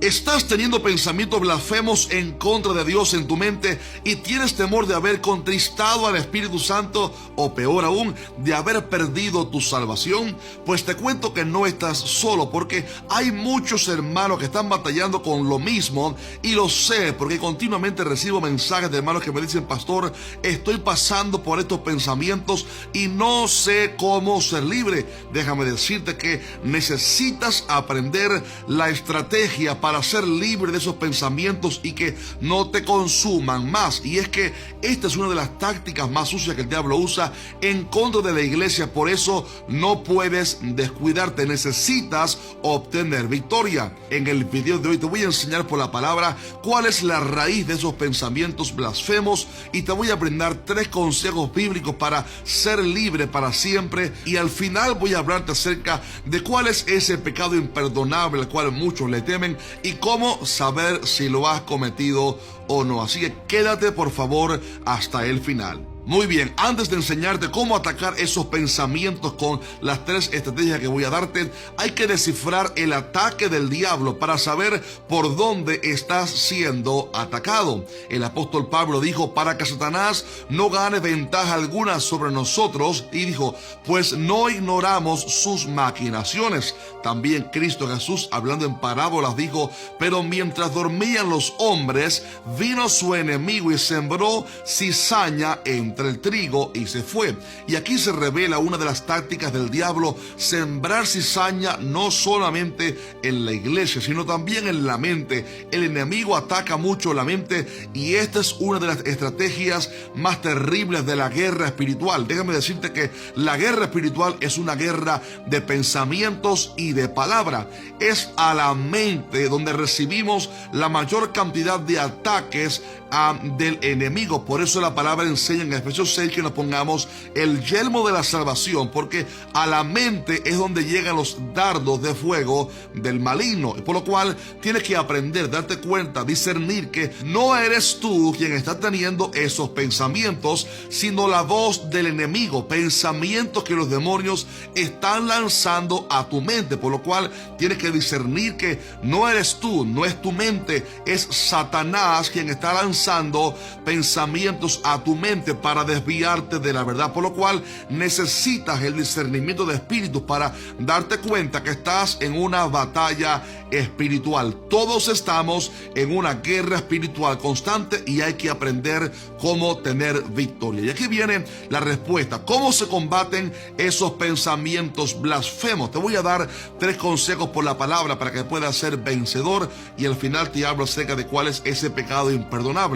¿Estás teniendo pensamientos blasfemos en contra de Dios en tu mente y tienes temor de haber contristado al Espíritu Santo o peor aún, de haber perdido tu salvación? Pues te cuento que no estás solo, porque hay muchos hermanos que están batallando con lo mismo, y lo sé porque continuamente recibo mensajes de hermanos que me dicen: pastor, estoy pasando por estos pensamientos y no sé cómo ser libre. Déjame decirte que necesitas aprender la estrategia para ser libre de esos pensamientos y que no te consuman más. Y es que esta es una de las tácticas más sucias que el diablo usa en contra de la iglesia. Por eso no puedes descuidarte, necesitas obtener victoria. En el video de hoy te voy a enseñar por la palabra cuál es la raíz de esos pensamientos blasfemos, y te voy a brindar 3 consejos bíblicos para ser libre para siempre. Y al final voy a hablarte acerca de cuál es ese pecado imperdonable al cual muchos le temen y cómo saber si lo has cometido o no. Así que quédate por favor hasta el final. Muy bien, antes de enseñarte cómo atacar esos pensamientos con las 3 estrategias que voy a darte, hay que descifrar el ataque del diablo para saber por dónde estás siendo atacado. El apóstol Pablo dijo: para que Satanás no gane ventaja alguna sobre nosotros, y dijo: pues no ignoramos sus maquinaciones. También Cristo Jesús, hablando en parábolas, dijo: pero mientras dormían los hombres, vino su enemigo y sembró cizaña entre el trigo y se fue. Y aquí se revela una de las tácticas del diablo: sembrar cizaña no solamente en la iglesia, sino también en la mente. El enemigo ataca mucho la mente, y esta es una de las estrategias más terribles de la guerra espiritual. Déjame decirte que la guerra espiritual es una guerra de pensamientos y de palabra. Es a la mente donde recibimos la mayor cantidad de ataques del enemigo. Por eso la palabra enseña en Efesios 6 que nos pongamos el yelmo de la salvación, porque a la mente es donde llegan los dardos de fuego del maligno. Por lo cual tienes que aprender, darte cuenta, discernir que no eres tú quien está teniendo esos pensamientos, sino la voz del enemigo, pensamientos que los demonios están lanzando a tu mente. Por lo cual tienes que discernir que no eres tú, no es tu mente, es Satanás quien está lanzando pensamientos a tu mente para desviarte de la verdad. Por lo cual necesitas el discernimiento de espíritus para darte cuenta que estás en una batalla espiritual. Todos estamos en una guerra espiritual constante y hay que aprender cómo tener victoria. Y aquí viene la respuesta: ¿cómo se combaten esos pensamientos blasfemos? Te voy a dar 3 consejos por la palabra para que puedas ser vencedor, y al final te hablo acerca de cuál es ese pecado imperdonable.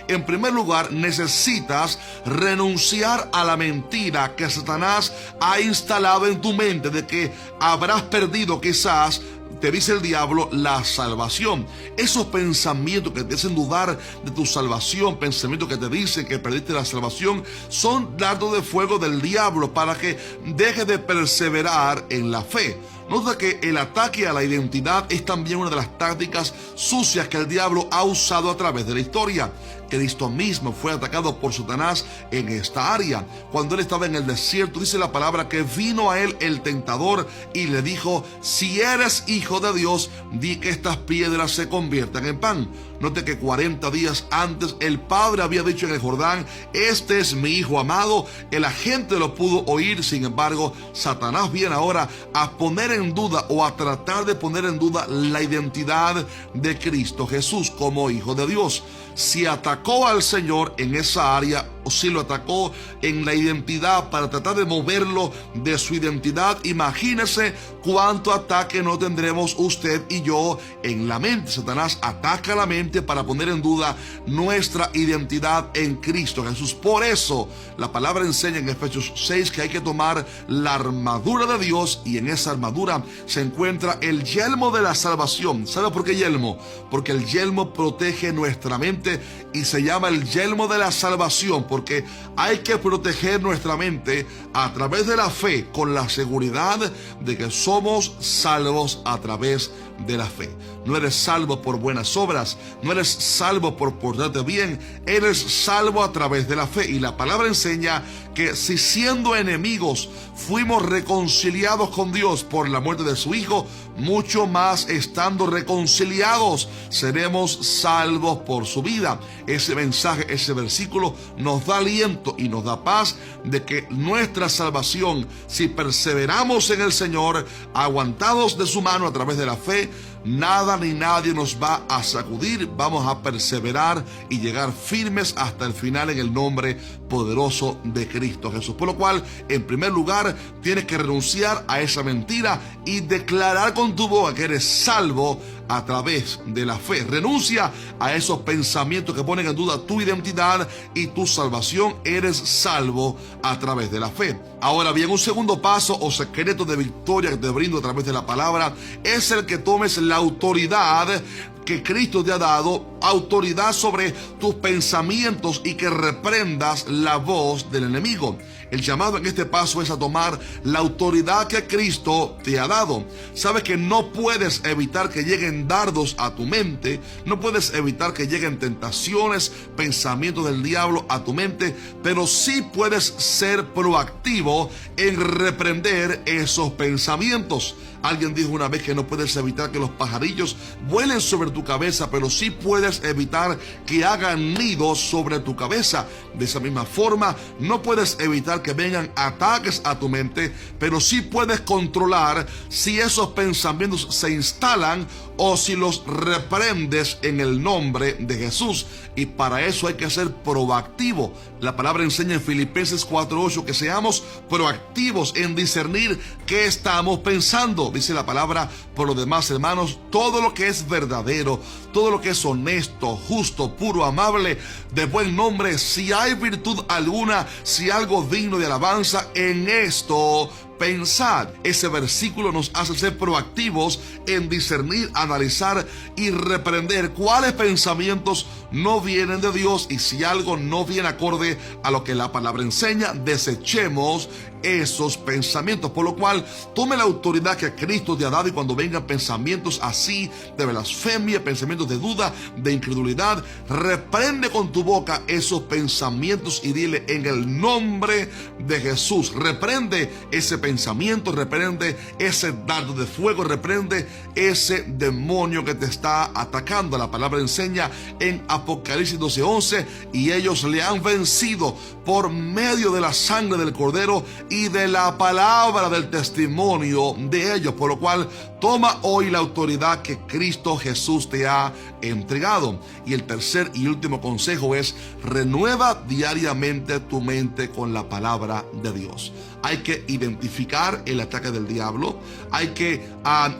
En primer lugar, necesitas renunciar a la mentira que Satanás ha instalado en tu mente de que habrás perdido, quizás, te dice el diablo, la salvación. Esos pensamientos que te hacen dudar de tu salvación, pensamientos que te dicen que perdiste la salvación, son dardos de fuego del diablo para que dejes de perseverar en la fe. Nota que el ataque a la identidad es también una de las tácticas sucias que el diablo ha usado a través de la historia. Cristo mismo fue atacado por Satanás en esta área. Cuando él estaba en el desierto, dice la palabra que vino a él el tentador y le dijo: si eres hijo de Dios, di que estas piedras se conviertan en pan. Note que 40 días antes el Padre había dicho en el Jordán: este es mi Hijo amado. La gente lo pudo oír. Sin embargo, Satanás viene ahora a poner en duda, o a tratar de poner en duda, la identidad de Cristo Jesús como Hijo de Dios. Si atacó al Señor en esa área, o si lo atacó en la identidad para tratar de moverlo de su identidad, imagínese cuánto ataque no tendremos usted y yo en la mente. Satanás ataca la mente para poner en duda nuestra identidad en Cristo Jesús. Por eso la palabra enseña en Efesios 6 que hay que tomar la armadura de Dios, y en esa armadura se encuentra el yelmo de la salvación. ¿Sabe por qué yelmo? Porque el yelmo protege nuestra mente, y se llama el yelmo de la salvación porque hay que proteger nuestra mente a través de la fe, con la seguridad de que somos salvos a través de la fe. No eres salvo por buenas obras, no eres salvo por portarte bien, eres salvo a través de la fe. Y la palabra enseña que si siendo enemigos fuimos reconciliados con Dios por la muerte de su Hijo, mucho más estando reconciliados, seremos salvos por su vida. Ese mensaje, ese versículo nos da aliento y nos da paz de que nuestra salvación, si perseveramos en el Señor, aguantados de su mano a través de la fe, nada ni nadie nos va a sacudir. Vamos a perseverar y llegar firmes hasta el final en el nombre poderoso de Cristo Jesús. Por lo cual, en primer lugar, tienes que renunciar a esa mentira y declarar con tu boca que eres salvo a través de la fe. Renuncia a esos pensamientos que ponen en duda tu identidad y tu salvación. Eres salvo a través de la fe. Ahora bien, un segundo paso o secreto de victoria que te brindo a través de la palabra es el que tomes la autoridad que Cristo te ha dado, autoridad sobre tus pensamientos, y que reprendas la voz del enemigo. El llamado en este paso es a tomar la autoridad que Cristo te ha dado. Sabes que no puedes evitar que lleguen dardos a tu mente, no puedes evitar que lleguen tentaciones, pensamientos del diablo a tu mente, pero sí puedes ser proactivo en reprender esos pensamientos. Alguien dijo una vez que no puedes evitar que los pajarillos vuelen sobre tu cabeza, pero sí puedes evitar que hagan nidos sobre tu cabeza. De esa misma forma, no puedes evitar que vengan ataques a tu mente, pero sí puedes controlar si esos pensamientos se instalan o si los reprendes en el nombre de Jesús. Y para eso hay que ser proactivo. La palabra enseña en Filipenses 4:8 que seamos proactivos en discernir qué estamos pensando. Dice la palabra: por lo demás, hermanos, todo lo que es verdadero, todo lo que es honesto, justo, puro, amable, de buen nombre, si hay virtud alguna, si algo digno de alabanza, en esto pensad. Ese versículo nos hace ser proactivos en discernir, analizar y reprender cuáles pensamientos no vienen de Dios, y si algo no viene acorde a lo que la palabra enseña, desechemos esos pensamientos. Por lo cual, tome la autoridad que Cristo te ha dado, y cuando vengan pensamientos así de blasfemia, pensamientos de duda, de incredulidad, reprende con tu boca esos pensamientos y dile: en el nombre de Jesús, reprende ese pensamiento, reprende ese dardo de fuego, reprende ese demonio que te está atacando. La palabra enseña en Apocalipsis 12:11: y ellos le han vencido por medio de la sangre del Cordero y de la palabra del testimonio de ellos. Por lo cual, toma hoy la autoridad que Cristo Jesús te ha entregado. Y el tercer y último consejo es: renueva diariamente tu mente con la palabra de Dios. Hay que identificar el ataque del diablo, hay que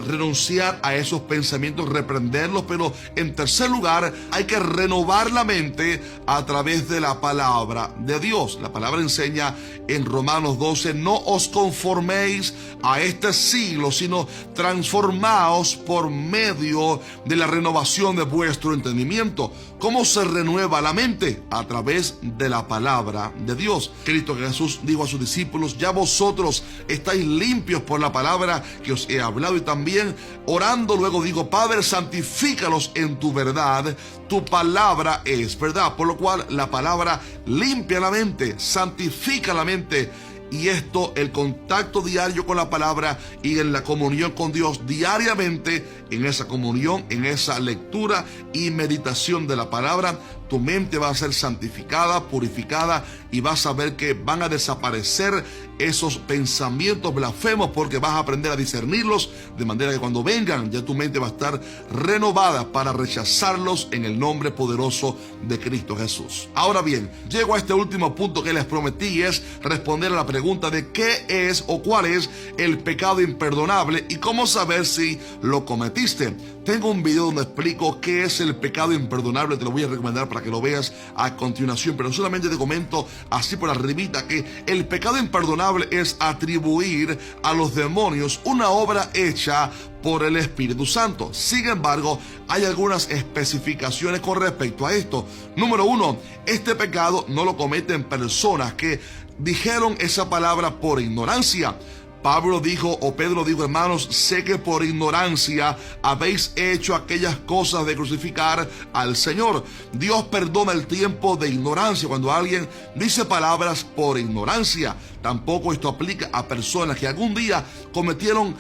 renunciar a esos pensamientos, reprenderlos, pero en tercer lugar hay que renovar la mente a través de la palabra de Dios. La palabra enseña en Romanos 12: no os conforméis a este siglo, sino transformaos por medio de la renovación de vuestro entendimiento. ¿Cómo se renueva la mente? A través de la palabra de Dios. Cristo Jesús dijo a sus discípulos: ya vosotros estáis limpios por la palabra que os he hablado. Y también orando luego digo: Padre, santifícalos en tu verdad, tu palabra es verdad. Por lo cual, la palabra limpia la mente, santifica la mente. Y esto, el contacto diario con la palabra y en la comunión con Dios diariamente, en esa comunión, en esa lectura y meditación de la palabra, tu mente va a ser santificada, purificada, y vas a ver que van a desaparecer esos pensamientos blasfemos, porque vas a aprender a discernirlos, de manera que cuando vengan ya tu mente va a estar renovada para rechazarlos en el nombre poderoso de Cristo Jesús. Ahora bien, llego a este último punto que les prometí, es responder a la pregunta de qué es o cuál es el pecado imperdonable y cómo saber si lo cometiste. Tengo un video donde explico qué es el pecado imperdonable, te lo voy a recomendar para que lo veas a continuación, pero solamente te comento así por arribita que el pecado imperdonable es atribuir a los demonios una obra hecha por el Espíritu Santo. Sin embargo, hay algunas especificaciones con respecto a esto. Número 1, este pecado no lo cometen personas que dijeron esa palabra por ignorancia. Pablo dijo, o Pedro dijo, hermanos, sé que por ignorancia habéis hecho aquellas cosas de crucificar al Señor. Dios perdona el tiempo de ignorancia cuando alguien dice palabras por ignorancia. Tampoco esto aplica a personas que algún día cometieron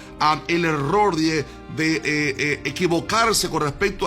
el error de equivocarse con respecto a